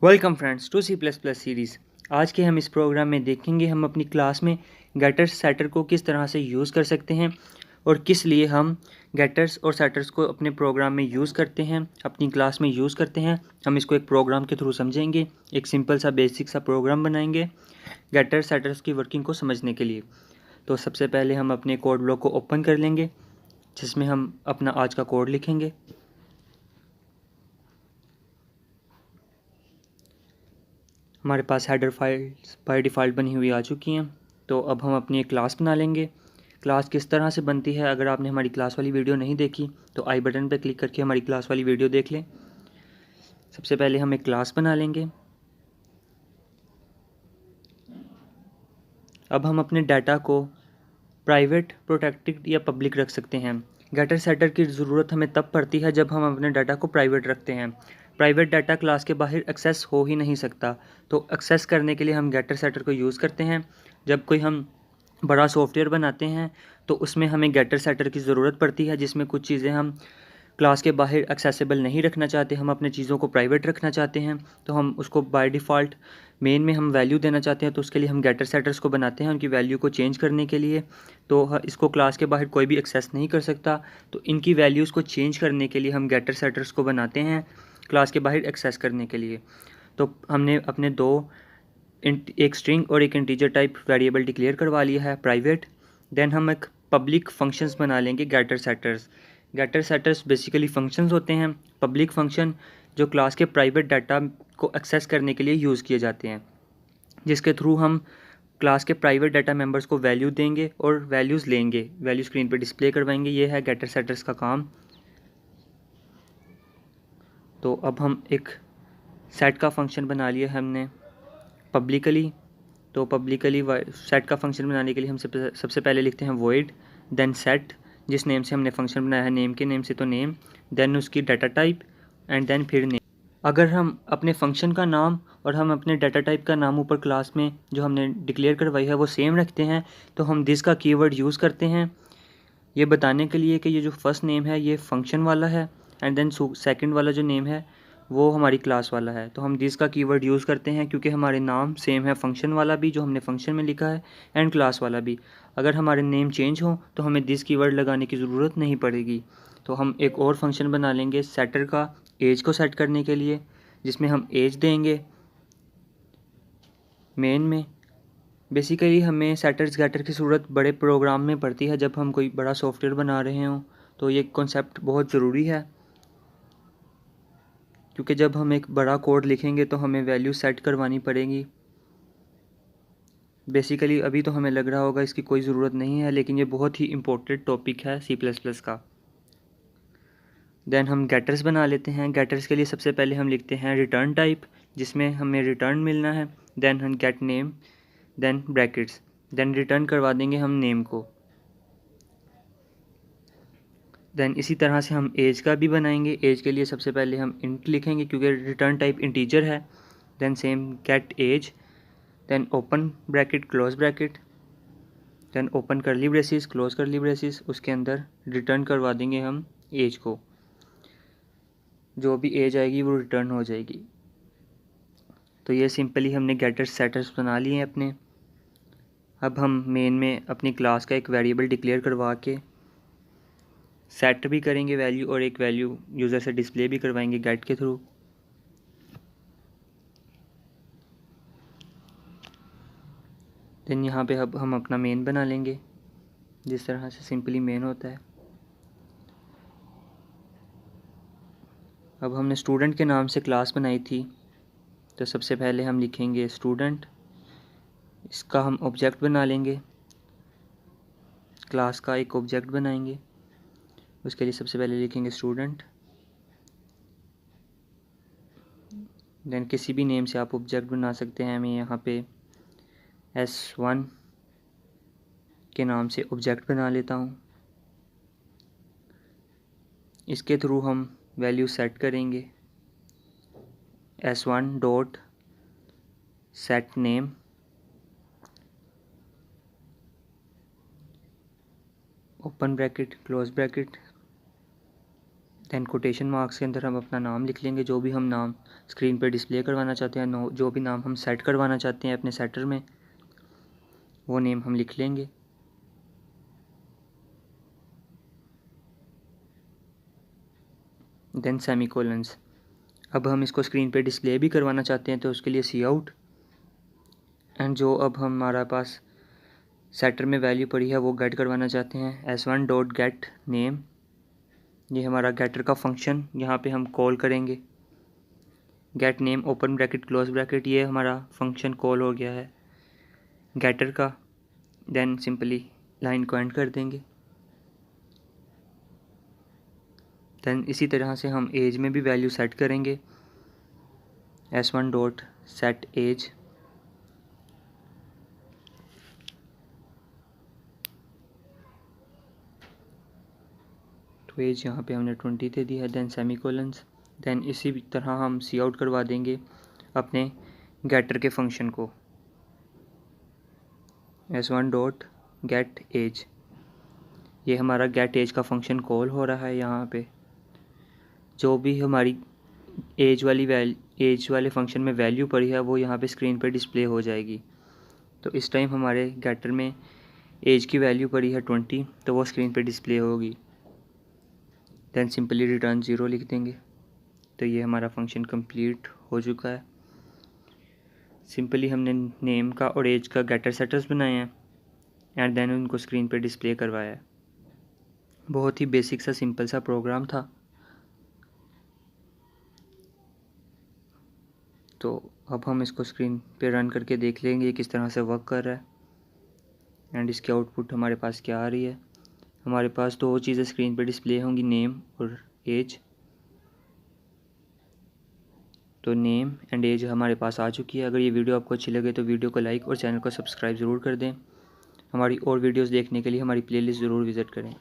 Welcome friends to C++ series. आज के हम इस प्रोग्राम में देखेंगे हम अपनी क्लास में गेटर्स सेटर को किस तरह से यूज़ कर सकते हैं और किस लिए हम गेटर्स और सेटर्स को अपने प्रोग्राम में यूज़ करते हैं, अपनी क्लास में यूज़ करते हैं। हम इसको एक प्रोग्राम के थ्रू समझेंगे, एक सिंपल सा बेसिक सा प्रोग्राम बनाएंगे गेटर्स सेटर्स की वर्किंग को समझने के लिए। तो सबसे पहले हम अपने कोड ब्लॉक को ओपन कर लेंगे जिसमें हम अपना आज का कोड लिखेंगे। हमारे पास हेडर फाइल्स बाय डिफ़ॉल्ट बनी हुई आ चुकी हैं। तो अब हम अपनी एक क्लास बना लेंगे। क्लास किस तरह से बनती है, अगर आपने हमारी क्लास वाली वीडियो नहीं देखी तो आई बटन पर क्लिक करके हमारी क्लास वाली वीडियो देख लें। सबसे पहले हम एक क्लास बना लेंगे। अब हम अपने डाटा को प्राइवेट, प्रोटेक्टेड या पब्लिक रख सकते हैं। गेटर सेटर की ज़रूरत हमें तब पड़ती है जब हम अपने डाटा को प्राइवेट रखते हैं। प्राइवेट डाटा क्लास के बाहर एक्सेस हो ही नहीं सकता, तो एक्सेस करने के लिए हम गेटर सेटर को यूज़ करते हैं। जब कोई हम बड़ा सॉफ्टवेयर बनाते हैं तो उसमें हमें गेटर सेटर की ज़रूरत पड़ती है, जिसमें कुछ चीज़ें हम क्लास के बाहर एक्सेसिबल नहीं रखना चाहते, हम अपने चीज़ों को प्राइवेट रखना चाहते हैं। तो हम उसको बाय डिफ़ॉल्ट मेन में हम वैल्यू देना चाहते हैं, तो उसके लिए हम गेटर सेटर्स को बनाते हैं उनकी वैल्यू को चेंज करने के लिए। तो इसको क्लास के बाहर कोई भी एक्सेस नहीं कर सकता, तो इनकी वैल्यूज़ को चेंज करने के लिए हम गेटर सेटर्स को बनाते हैं क्लास के बाहर एक्सेस करने के लिए। तो हमने अपने एक स्ट्रिंग और एक इंटीजर टाइप वेरिएबल डिक्लेयर करवा लिया है प्राइवेट। देन हम एक पब्लिक फंक्शंस बना लेंगे getter setters. Getter setters basically functions होते हैं, पब्लिक फंक्शन जो क्लास के प्राइवेट डाटा को एक्सेस करने के लिए यूज़ किए जाते हैं, जिसके थ्रू हम क्लास के प्राइवेट डाटा मेंबर्स को वैल्यू देंगे और वैल्यूज़ लेंगे, वैल्यू स्क्रीन पे डिस्प्ले करवाएंगे। ये है गेटर सेटर्स का काम। तो अब हम एक सेट का फंक्शन बना लिया हमने पब्लिकली। तो पब्लिकली सेट का फंक्शन बनाने के लिए हम सबसे पहले लिखते हैं वॉइड, देन सेट, जिस नेम से हमने फंक्शन बनाया है, नेम के नेम से तो नेम, देन उसकी डाटा टाइप एंड देन फिर नेम। अगर हम अपने फंक्शन का नाम और हम अपने डाटा टाइप का नाम ऊपर क्लास में जो हमने डिक्लेयर करवाई है वो सेम रखते हैं, तो हम दिस का कीवर्ड यूज़ करते हैं ये बताने के लिए कि ये जो फर्स्ट नेम है ये फंक्शन वाला है एंड देन सेकंड वाला जो नेम है वो हमारी क्लास वाला है। तो हम दिस का कीवर्ड यूज़ करते हैं क्योंकि हमारे नाम सेम है, फंक्शन वाला भी जो हमने फंक्शन में लिखा है एंड क्लास वाला भी। अगर हमारे नेम चेंज हो तो हमें दिस कीवर्ड लगाने की ज़रूरत नहीं पड़ेगी। तो हम एक और फंक्शन बना लेंगे सेटर का एज को सेट करने के लिए, जिसमें हम एज देंगे मेन में। बेसिकली हमें सेटर्स गेटर की ज़रूरत बड़े प्रोग्राम में पड़ती है जब हम कोई बड़ा सॉफ्टवेयर बना रहे हों, तो ये कॉन्सेप्ट बहुत ज़रूरी है, क्योंकि जब हम एक बड़ा कोड लिखेंगे तो हमें वैल्यू सेट करवानी पड़ेगी। बेसिकली अभी तो हमें लग रहा होगा इसकी कोई ज़रूरत नहीं है, लेकिन ये बहुत ही इम्पोर्टेंट टॉपिक है C++ का। देन हम गेटर्स बना लेते हैं। गेटर्स के लिए सबसे पहले हम लिखते हैं रिटर्न टाइप, जिसमें हमें रिटर्न मिलना है। देन हम get name, then brackets, then return करवा देंगे हम नेम को। देन इसी तरह से हम एज का भी बनाएंगे। एज के लिए सबसे पहले हम इंट लिखेंगे क्योंकि रिटर्न टाइप इंटीजर है। Then same get age, then open bracket close bracket, then open curly braces close curly braces, उसके अंदर रिटर्न करवा देंगे हम एज को। जो भी एज आएगी वो रिटर्न हो जाएगी। तो ये सिंपली हमने गेटर सेटर्स बना लिए हैं अपने। अब हम मेन में अपनी क्लास का एक वेरिएबल डिक्लेयर करवा के सेट भी करेंगे वैल्यू, और एक वैल्यू यूज़र से डिस्प्ले भी करवाएंगे गेट के थ्रू। देन यहाँ पे अब हम अपना मेन बना लेंगे जिस तरह से सिंपली मेन होता है। अब हमने स्टूडेंट के नाम से क्लास बनाई थी, तो सबसे पहले हम लिखेंगे स्टूडेंट, इसका हम ऑब्जेक्ट बना लेंगे, क्लास का एक ऑब्जेक्ट बनाएंगे। उसके लिए सबसे पहले लिखेंगे स्टूडेंट, देन किसी भी नेम से आप ऑब्जेक्ट बना सकते हैं। मैं यहाँ पे S1 के नाम से ऑब्जेक्ट बना लेता हूँ। इसके थ्रू हम वैल्यू सेट करेंगे S1 dot set name, open bracket close bracket, then quotation marks के अंदर हम अपना नाम लिख लेंगे, जो भी हम नाम स्क्रीन पे डिस्प्ले करवाना चाहते हैं, जो भी नाम हम सेट करवाना चाहते हैं अपने सेटर में, वो नेम हम लिख लेंगे। देन सेमीकोलन्स। अब हम इसको स्क्रीन पे डिस्प्ले भी करवाना चाहते हैं तो उसके लिए सी आउट, एंड जो अब हमारे पास सेटर में वैल्यू पड़ी है वो गेट करवाना चाहते हैं, s1 डॉट गेट नेम। ये हमारा गेटर का फंक्शन यहाँ पे हम कॉल करेंगे। Gate name open bracket close bracket, ये हमारा फंक्शन कॉल हो गया है गेटर का। देन सिंपली लाइन को एंड कर देंगे। देन इसी तरह से हम एज में भी वैल्यू सेट करेंगे, s1 डॉट सेट एज। तो एज यहाँ पे हमने 20 दे दी है। देन सेमीकोलन्स। देन इसी तरह हम सी आउट करवा देंगे अपने गेटर के फंक्शन को, s1 डॉट गेट एज। ये हमारा गेट एज का फंक्शन कॉल हो रहा है। यहाँ पे जो भी हमारी एज वाले फंक्शन में वैल्यू पड़ी है वो यहाँ पे स्क्रीन पे डिस्प्ले हो जाएगी। तो इस टाइम हमारे गेटर में एज की वैल्यू पड़ी है 20, तो वो स्क्रीन पे डिस्प्ले होगी। देन सिंपली रिटर्न 0 लिख देंगे। तो ये हमारा फंक्शन कंप्लीट हो चुका है। सिंपली हमने नेम का और एज का गेटर सेटर्स बनाए हैं एंड देन उनको स्क्रीन पे डिस्प्ले करवाया है। बहुत ही बेसिक सा सिंपल सा प्रोग्राम था। तो अब हम इसको स्क्रीन पे रन करके देख लेंगे किस तरह से वर्क कर रहा है एंड इसकी आउटपुट हमारे पास क्या आ रही है। हमारे पास दो चीज़ें स्क्रीन पे डिस्प्ले होंगी, नेम और एज। तो नेम एंड एज हमारे पास आ चुकी है। अगर ये वीडियो आपको अच्छी लगे तो वीडियो को लाइक और चैनल को सब्सक्राइब ज़रूर कर दें। हमारी और वीडियोस देखने के लिए हमारी प्लेलिस्ट ज़रूर विज़िट करें।